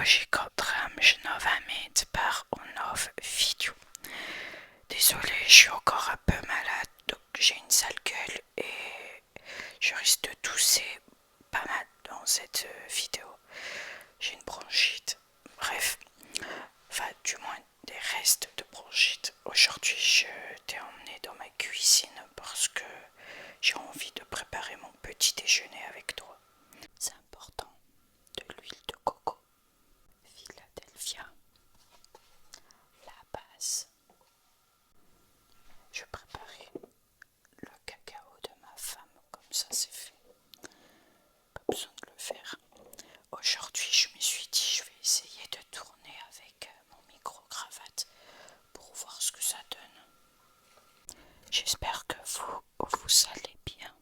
hoje encontramos novamente para um novo vídeo. Désolé, je suis encore un peu malade, donc j'ai une sale gueule et je risque de tousser pas mal dans cette vidéo. J'ai une bronchite, bref, enfin du moins des restes de bronchite. Aujourd'hui, je t'ai emmené dans ma cuisine parce que j'ai envie de préparer mon petit déjeuner avec toi. C'est important, de l'huile de coco, Philadelphia, la base. Je préparais le cacao de ma femme, comme ça c'est fait. Pas besoin de le faire. Aujourd'hui, je me suis dit, je vais essayer de tourner avec mon micro-cravate pour voir ce que ça donne. J'espère que vous allez bien,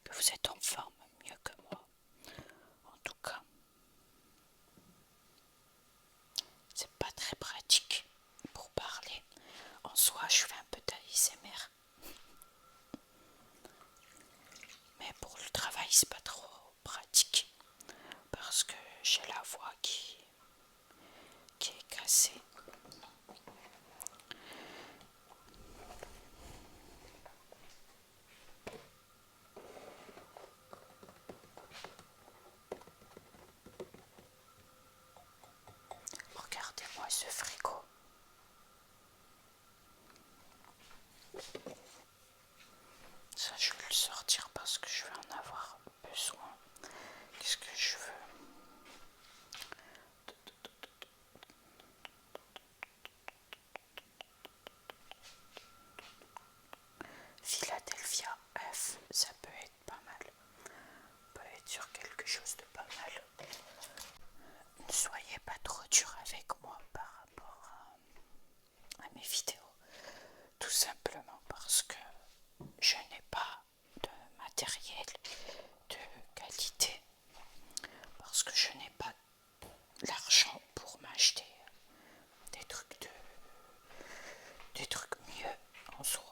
que vous êtes en forme mieux que moi. En tout cas, c'est pas très pratique pour parler. En soi, je fais un peu d'ASMR. Mais pour le travail, c'est pas trop pratique parce que j'ai la voix qui est cassée. Regardez-moi ce frigo. Ça, je vais le sortir parce que je vais en avoir besoin. Qu'est-ce que je veux? Philadelphia F, ça peut être pas mal. On peut être sur quelque chose de pas mal. Ne soyez pas trop dur avec moi par rapport à mes vidéos. Tout simplement parce que je n'ai pas de matériel de qualité. Parce que je n'ai pas l'argent pour m'acheter des trucs mieux en soi.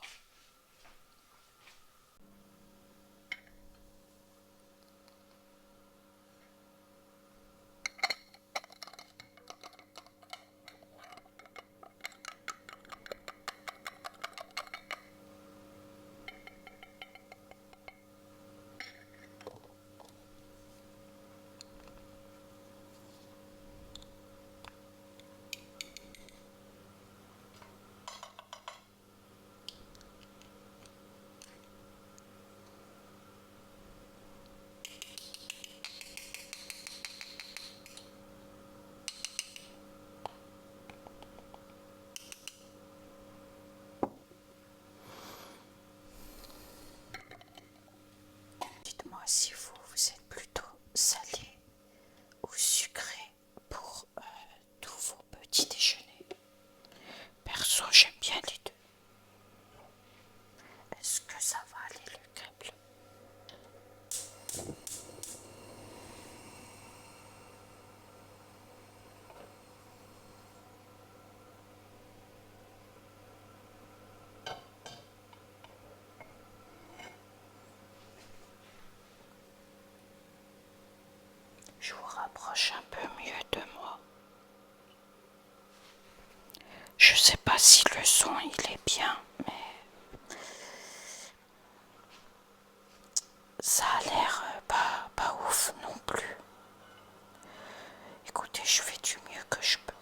Dites-moi si vous êtes plutôt salé ou sucré pour tous vos petits déjeuners. Perso, j'aime bien les deux. Est-ce que ça va aller le câble? Je vous rapproche un peu mieux de moi. Je sais pas si le son il est bien, mais ça a l'air pas ouf non plus. Écoutez, je fais du mieux que je peux.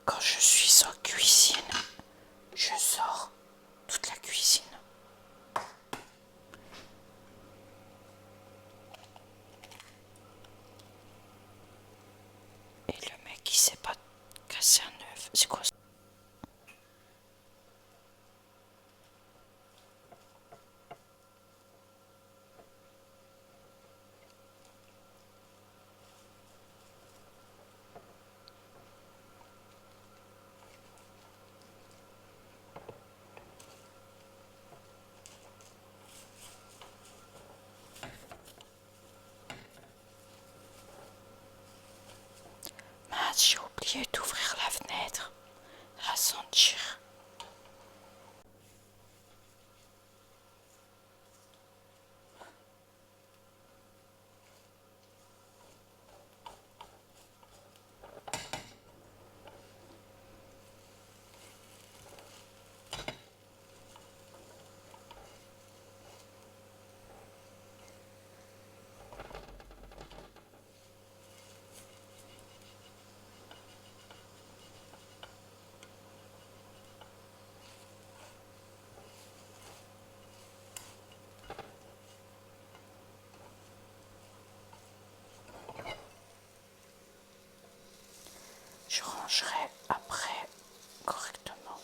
Quand je suis en cuisine, je sors toute la cuisine. C'est quoi ça? Mince, j'ai oublié d'ouvrir la fenêtre. La sentir. Je rangerai après correctement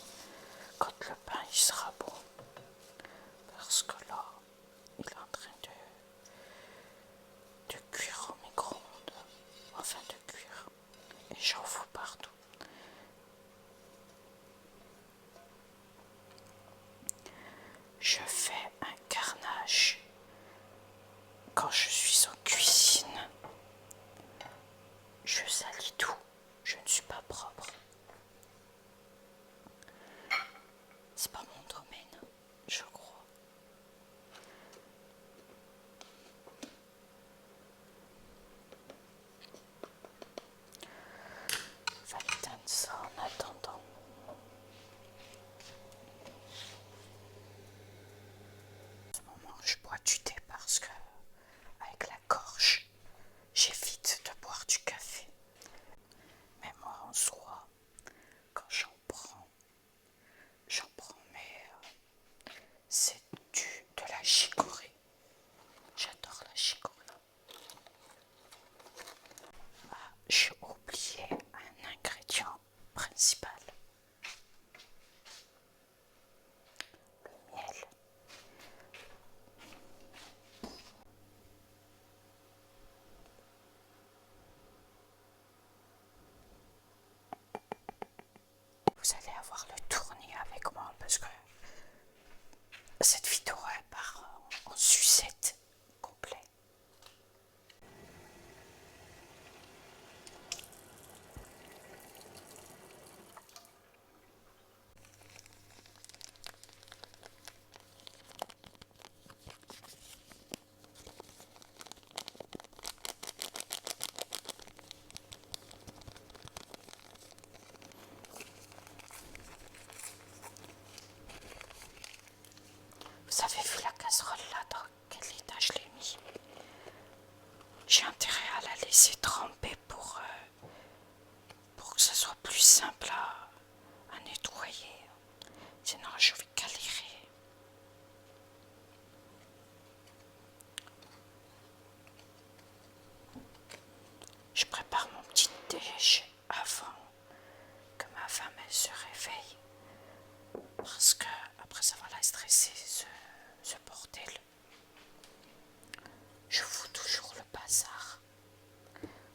quand le pain il sera bon. Parce que là, il est en train de cuire au micro-ondes. Enfin de cuire. Et j'en fous partout. Je fais un carnage quand je suis en cuisine. Je salis tout. Je ne suis pas propre. C'est pas mon domaine, je crois. Fallait éteindre ça en attendant. En ce moment, je bois du thé parce que, avec la gorge, j'évite de boire du café. Mais moi, en soi, quand j'en prends, mais c'est de la chicorée. J'adore la chicorée. Ah, j'ai oublié un ingrédient principal. Le miel. Vous allez avoir le tournis avec moi parce que cette vidéo elle part en sucette complet. Vous avez vu la casserole là dans quel état je l'ai mis? J'ai intérêt à la laisser tremper pour que ce soit plus simple à nettoyer. Sinon je vais galérer. Je prépare mon petit déj avant que ma femme elle se réveille. Parce que après ça va la stresser ce bordel. Je fous toujours le bazar.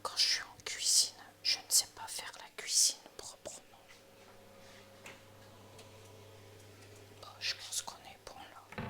Quand je suis en cuisine, je ne sais pas faire la cuisine proprement. Bon, je pense qu'on est bon là.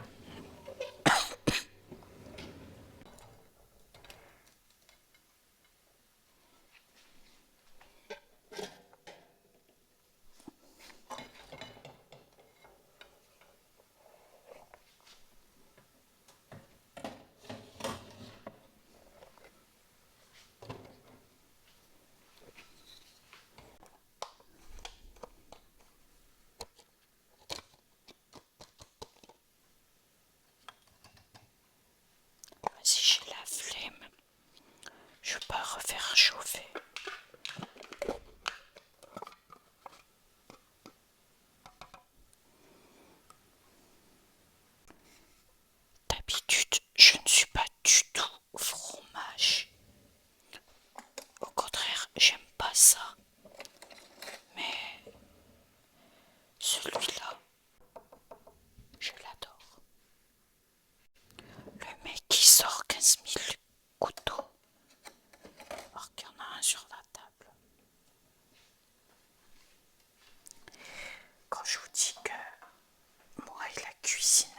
quand je vous dis que moi et la cuisine,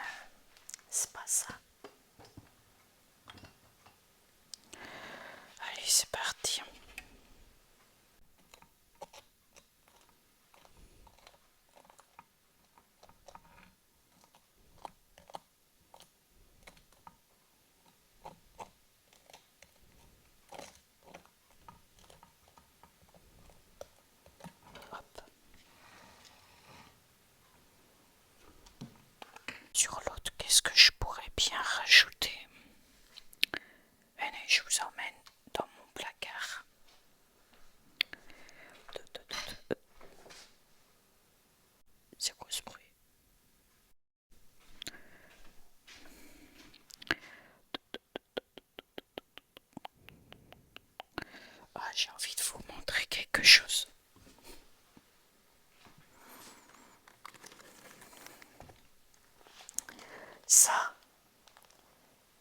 c'est pas ça. Allez, c'est parti. Hop. Sur l'autre, qu'est-ce que je pourrais bien rajouter? Venez, je vous emmène dans mon placard. C'est quoi ce bruit? Ah, j'ai envie de vous montrer quelque chose. Ça,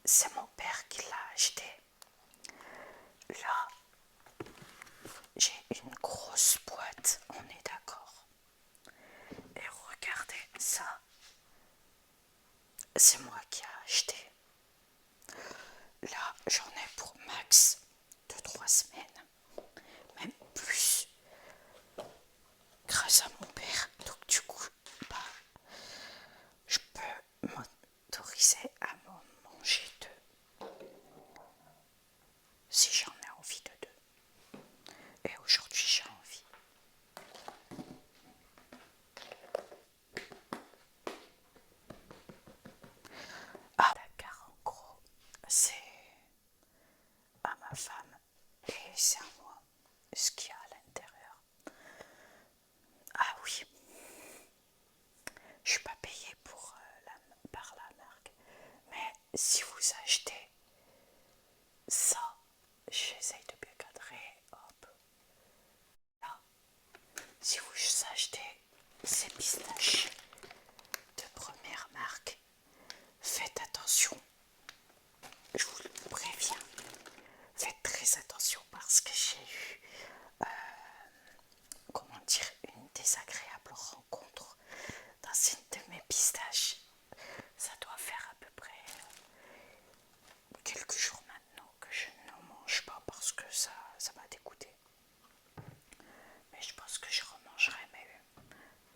c'est mon père qui l'a acheté. Là, j'ai une grosse boîte, on est d'accord. Et regardez ça, c'est moi qui ai acheté. Là, j'en ai pour max 2-3 semaines, même plus, grâce à mon père. Donc du coup, bah, je peux m'autoriser à m'en manger 2 si j'en ai envie de 2. Et aujourd'hui, j'ai envie. Ah, d'accord, en gros, c'est à ma femme et c'est à moi ce qu'il y a à l'intérieur. Ah oui, je suis pas payée par la marque, mais si vous achetez ça, j'essaye de bien cadrer, hop, là, si vous achetez ces pistaches de première marque, faites attention, je vous le préviens, faites très attention parce que j'ai eu, comment dire, une désagréable rencontre dans une de mes pistaches. Ça doit faire à peu près quelques jours maintenant que je n'en mange pas parce que ça m'a dégoûté. Mais je pense que je remangerai,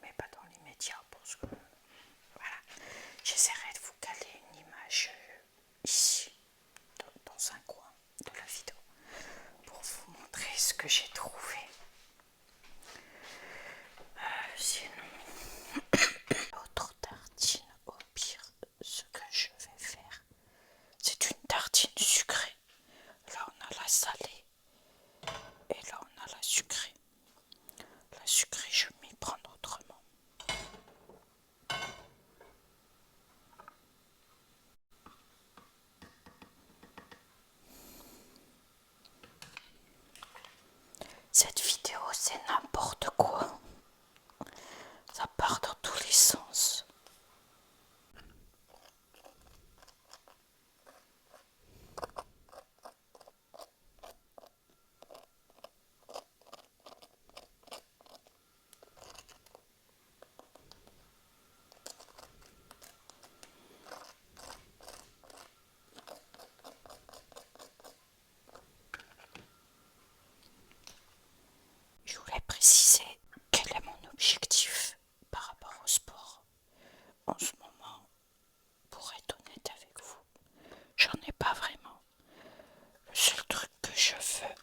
mais pas dans l'immédiat parce que voilà. J'essaierai de vous caler une image ici, dans un coin de la vidéo, pour vous montrer ce que j'ai trouvé. Sinon, autre tartine, au pire, ce que je vais faire, c'est une tartine sucrée. Là, on a la salée et là, on a la sucrée. La sucrée, je vais m'y prendre autrement. Cette vidéo, c'est n'importe quoi. Ça part dans tous les sens. Je voulais préciser quel est mon objectif par rapport au sport. En ce moment, pour être honnête avec vous, j'en ai pas vraiment. Le seul truc que je veux,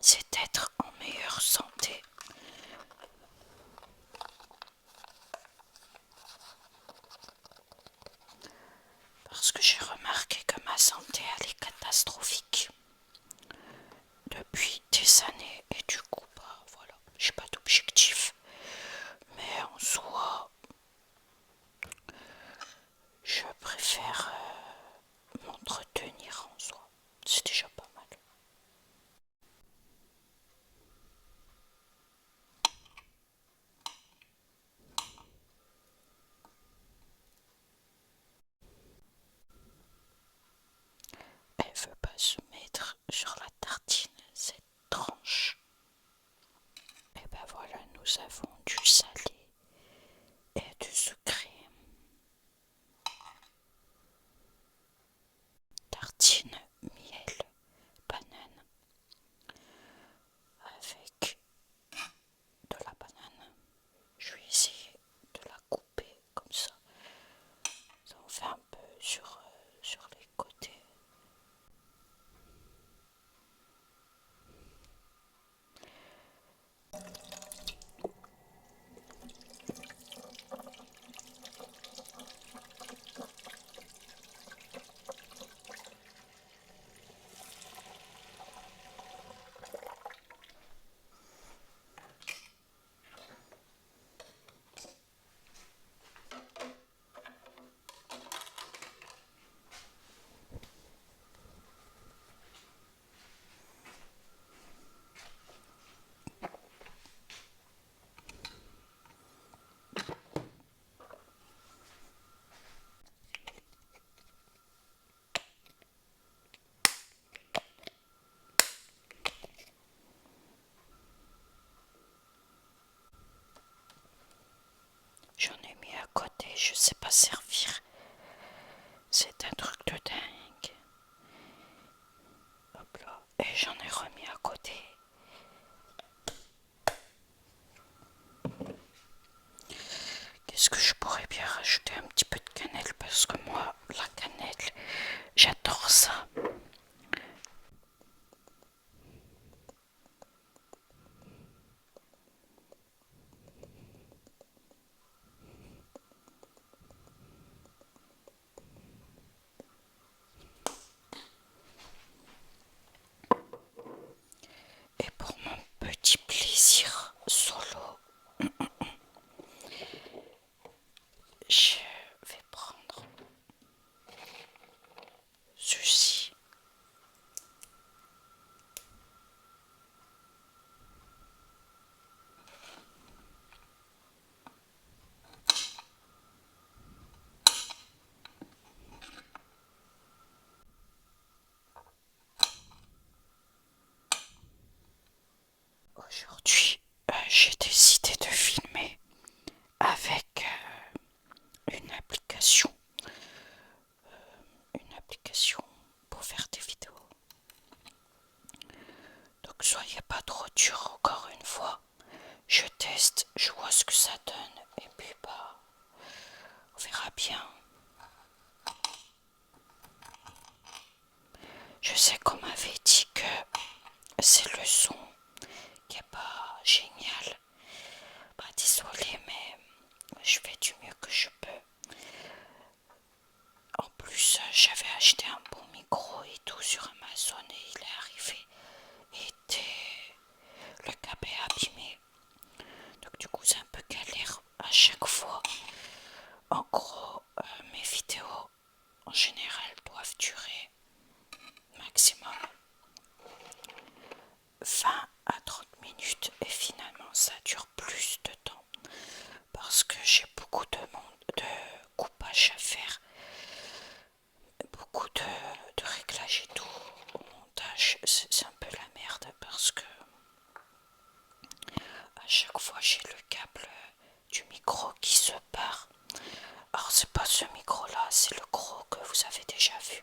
c'est d'être en meilleure santé. Parce que j'ai remarqué que ma santé, elle est catastrophique depuis des années. Et du coup, bah voilà, j'ai pas d'objectif. Mais en soi, je préfère m'entretenir en soi. C'est déjà pas mal. Elle veut pas se mettre. je sais pas servir. C'est un truc de dingue. Hop là. Et j'en ai remis à côté. Qu'est-ce que je pourrais bien rajouter? Un petit peu de cannelle parce que moi, la cannelle, j'adore ça. Et pour mon petit plaisir solo, je vais prendre ceci. Aujourd'hui, j'ai décidé de filmer avec une application pour faire des vidéos. Donc soyez pas trop dur encore une fois. Je teste, je vois ce que ça donne et puis bah on verra bien. Je sais qu'on m'avait dit que c'est le son qui est pas génial. Bah désolé mais je fais du mieux que je peux. En plus j'avais acheté un bon micro et tout sur Amazon et il est arrivé. Le câble est abîmé. Donc du coup c'est un peu galère à chaque fois. En gros mes vidéos en général doivent durer maximum 20 à 30 minutes et finalement ça dure plus de temps parce que j'ai beaucoup de coupage à faire, beaucoup de réglages et tout au montage. C'est un peu la merde parce que à chaque fois j'ai le câble du micro qui se part. Alors c'est pas ce micro là, c'est le gros que vous avez déjà vu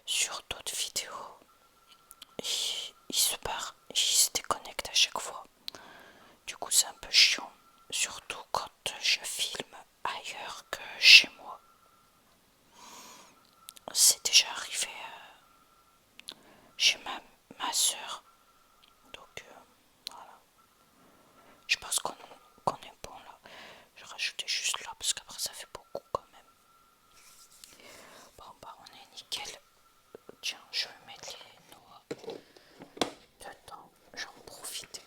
sur d'autres vidéos. Il se part, il se déconnecte à chaque fois. Du coup c'est un peu chiant, surtout quand je filme ailleurs que chez moi. C'est déjà arrivé chez ma soeur. Donc voilà. Je pense qu'on est bon là. Je rajoutais juste là parce qu'après ça fait beaucoup quand même. Bon bah on est nickel. Tiens, je vais mettre les noix dedans. J'en profite.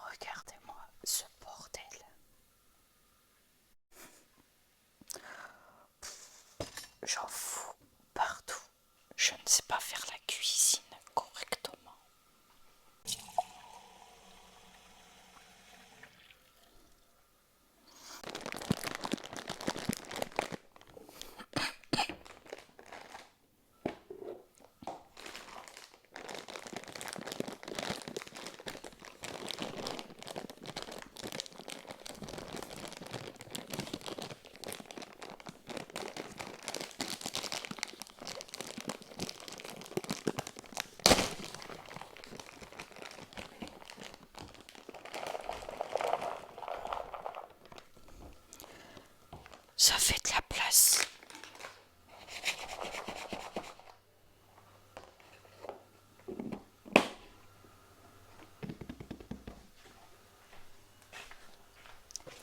Regardez-moi ce bordel. J'en fous partout. Je ne sais pas faire la cuisine correctement. Ça fait de la place.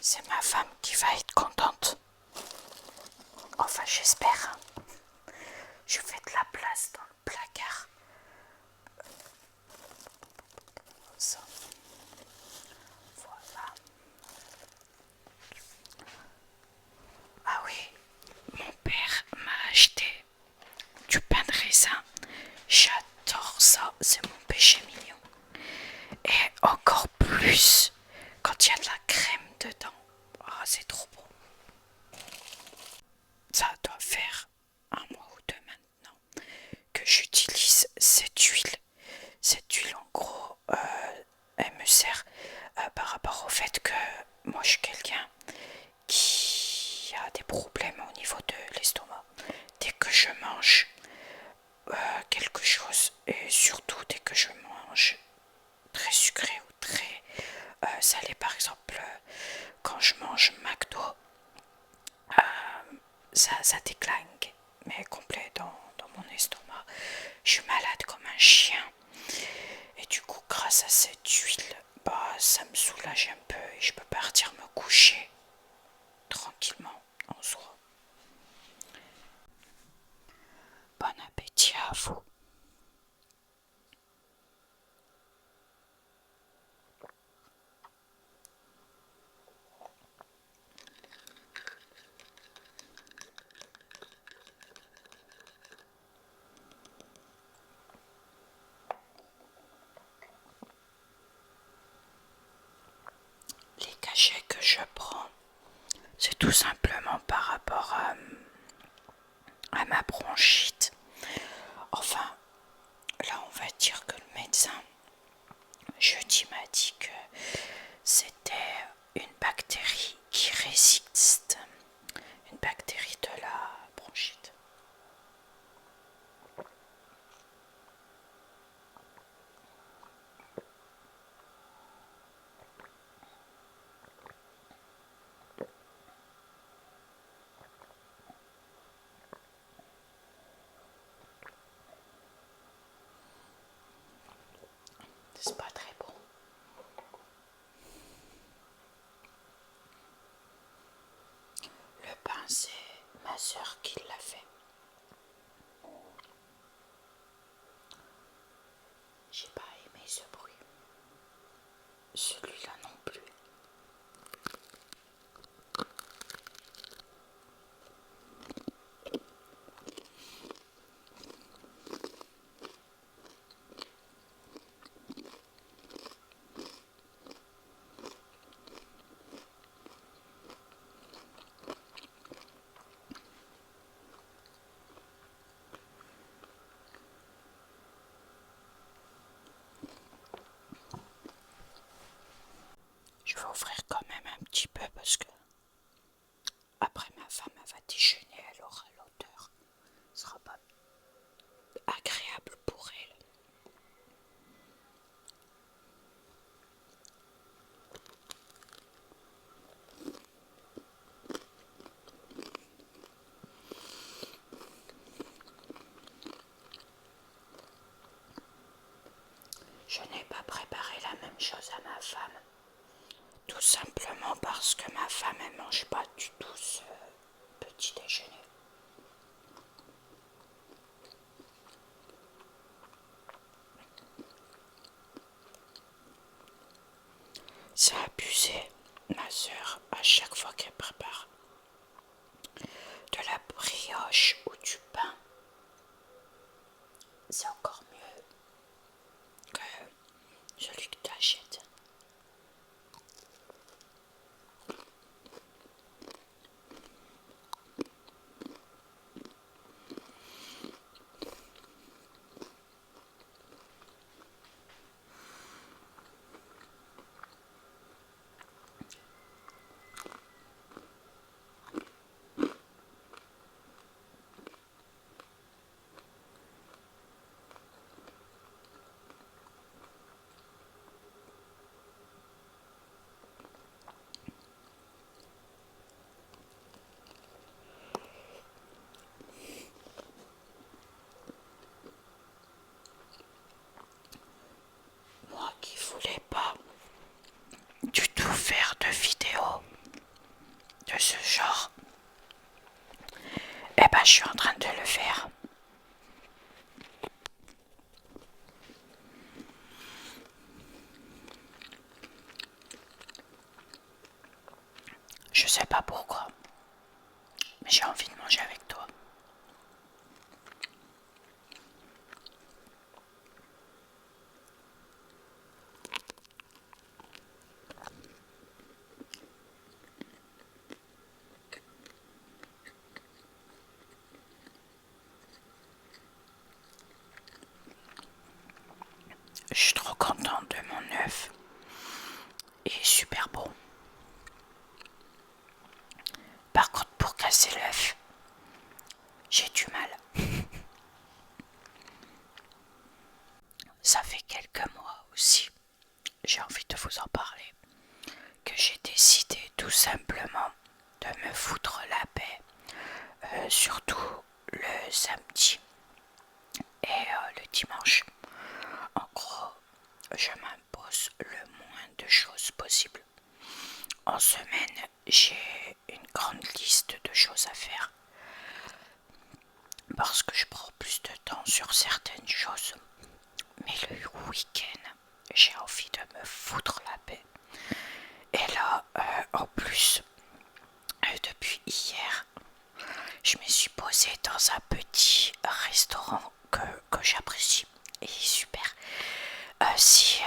C'est ma femme qui va être contente. Enfin, j'espère. Je fais de la place dans le placard. Ça. Voilà. Ah oui, mon père m'a acheté du pain de raisin. J'adore ça, c'est mon péché mignon. Et encore plus quand il y a de la crème dedans. Ah, c'est trop bon. Ça doit faire un mois ou deux maintenant que j'utilise je mange quelque chose, et surtout dès que je mange très sucré ou très salé, par exemple quand je mange McDo, ça déclingue mais complet dans mon estomac. Je suis malade comme un chien. Et du coup, grâce à cette huile, ça me soulage un peu et je peux partir me coucher tranquillement en soi. Bon appétit à vous. Les cachets que je prends, c'est tout simplement par rapport à ma bronchite. Enfin, là on va dire que le médecin jeudi m'a dit que c'était une bactérie qui résiste, une bactérie de la bronchite. C'est pas très bon. Le pain, c'est ma soeur qui l'a fait. J'ai pas aimé ce bruit. Celui-là non plus. Je vais ouvrir quand même un petit peu parce que après ma femme elle va déjeuner, elle aura l'odeur. Ce sera pas agréable pour elle. Je n'ai pas préparé la même chose à ma femme. Tout simplement parce que ma femme elle mange pas du tout ce petit déjeuner. C'est abusé, ma soeur, à chaque fois qu'elle prépare de la brioche ou du pain, c'est encore mieux que celui que tu achètes. Moi qui voulais pas du tout faire de vidéo de ce genre, eh ben je suis en train de le faire. Je sais pas pourquoi, mais j'ai envie de manger avec toi. Je suis trop contente de mon œuf. Il est super bon. Par contre, pour casser l'œuf, j'ai du mal. le samedi et le dimanche. En gros, je m'impose le moins de choses possible. En semaine, j'ai une grande liste de choses à faire parce que je prends plus de temps sur certaines choses. Mais le week-end, j'ai envie de me foutre la paix. Et là, en plus, depuis hier, je me suis posée dans un petit restaurant que j'apprécie. Et super. Si,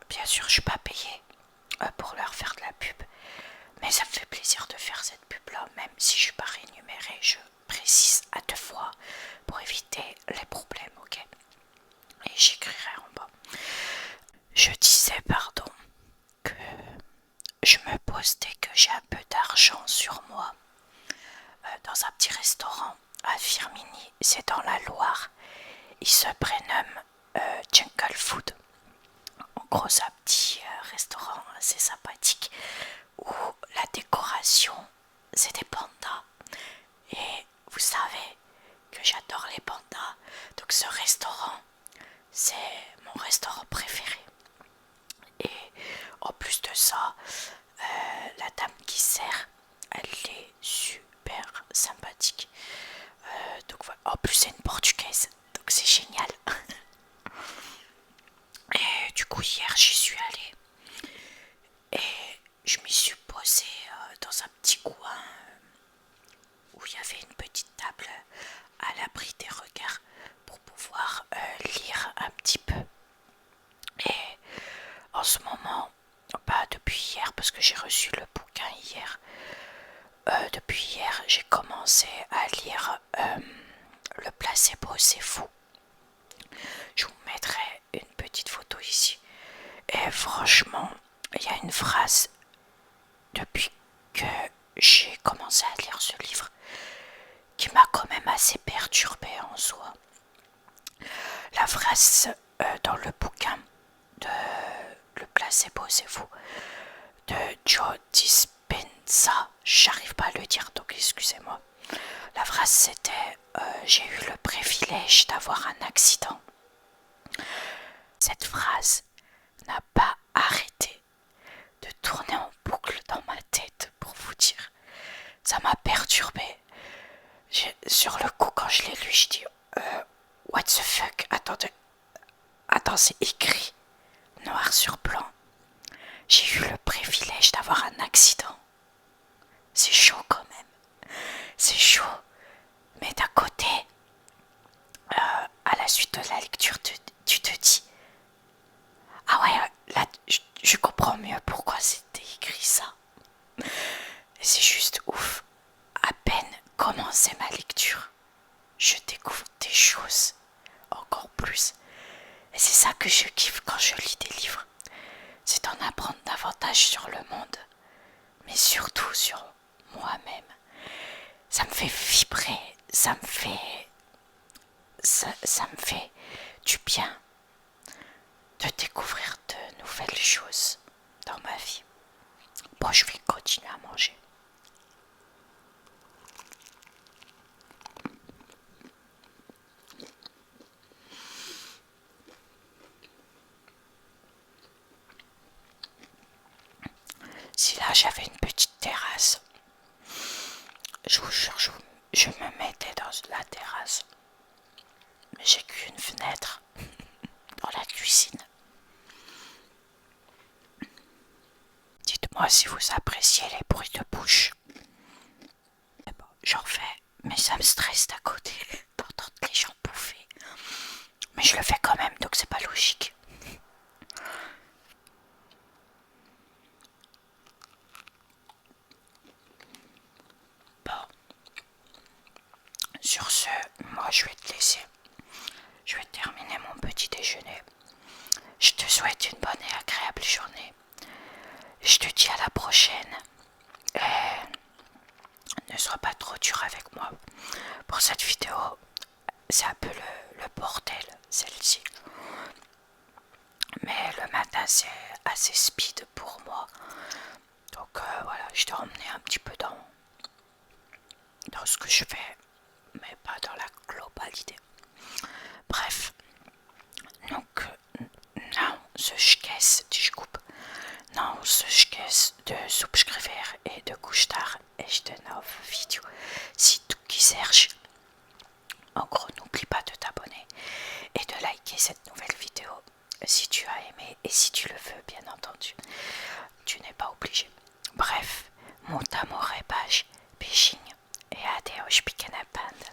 bien sûr, je suis pas payée pour leur faire de la pub. Mais ça me fait plaisir de faire cette pub-là, même si je suis pas rémunérée. Je précise à 2 fois pour éviter les problèmes, ok? Et j'écrirai en bas. Je disais, pardon, que je me pose dès que j'ai un peu d'argent sur moi dans un petit restaurant à Firminy, c'est dans la Loire. Il se prénomme Jungle Food. En gros, c'est un petit restaurant assez sympathique où la décoration, c'est des pandas. Et vous savez que j'adore les pandas. Donc ce restaurant, c'est mon restaurant préféré. Et en plus de ça, la dame qui sert, elle est super sympathique. Donc voilà. En plus, c'est une portugaise, donc c'est génial. Et du coup, hier, j'y suis allée et je m'y suis posée dans un petit coin où il y avait une petite table à l'abri des regards pour pouvoir lire un petit peu. Et en ce moment, pas depuis hier parce que j'ai reçu le bouquin hier, depuis hier j'ai commencé à lire Le placebo c'est fou. Je vous mettrai une petite photo ici. Et franchement, il y a une phrase depuis que j'ai commencé à lire ce livre qui m'a quand même assez perturbée en soi. La phrase dans le bouquin de Le placebo c'est fou de Joe Dispenza, j'arrive pas à le dire donc excusez-moi. La phrase c'était j'ai eu le privilège d'avoir un accident. Cette phrase n'a pas arrêté de tourner en boucle dans ma tête pour vous dire. Ça m'a perturbée. Sur le coup quand je l'ai lu, je dis what the fuck, attends c'est écrit noir sur blanc. J'ai eu le privilège d'avoir un accident. C'est chaud quand même. C'est chaud. Mais d'un côté, à la suite de la lecture, tu te dis ah ouais, là, je comprends mieux pourquoi c'était écrit ça. C'est juste ouf. À peine commencé ma lecture, je découvre des choses encore plus. Et c'est ça que je kiffe quand je lis des livres. C'est d'en apprendre davantage sur le monde, mais surtout sur moi-même. Ça me fait vibrer, ça me fait du bien de découvrir de nouvelles choses dans ma vie. Bon, je vais continuer à manger. Si là j'avais une petite terrasse, je vous jure, je me mettais dans la terrasse. Mais j'ai qu'une fenêtre dans la cuisine. Dites-moi si vous appréciez les bruits de bouche. Bon, j'en fais, mais ça me stresse d'à côté d'entendre les gens bouffer. Mais je le fais quand même, donc c'est pas logique. Bon, sur ce, moi je vais te laisser. Je vais terminer mon petit déjeuner. Je te souhaite une bonne et agréable journée. Je te dis à la prochaine. Et ne sois pas trop dur avec moi. Pour cette vidéo, c'est un peu le bordel, celle-ci. Mais le matin, c'est assez speed pour moi. Donc voilà, je t'ai emmené un petit peu dans ce que je fais, mais pas dans la pas l'idée. Bref, donc, nou, zusjes, die coupe. Nou, zusjes, de subscriber et de couche-tard et de nouvelles vidéos. Si tu quiserches, en gros, n'oublie pas de t'abonner et de liker cette nouvelle vidéo si tu as aimé et si tu le veux, bien entendu. Tu n'es pas obligé. Bref, mon amour est page, beijinho et adeus pequena panda.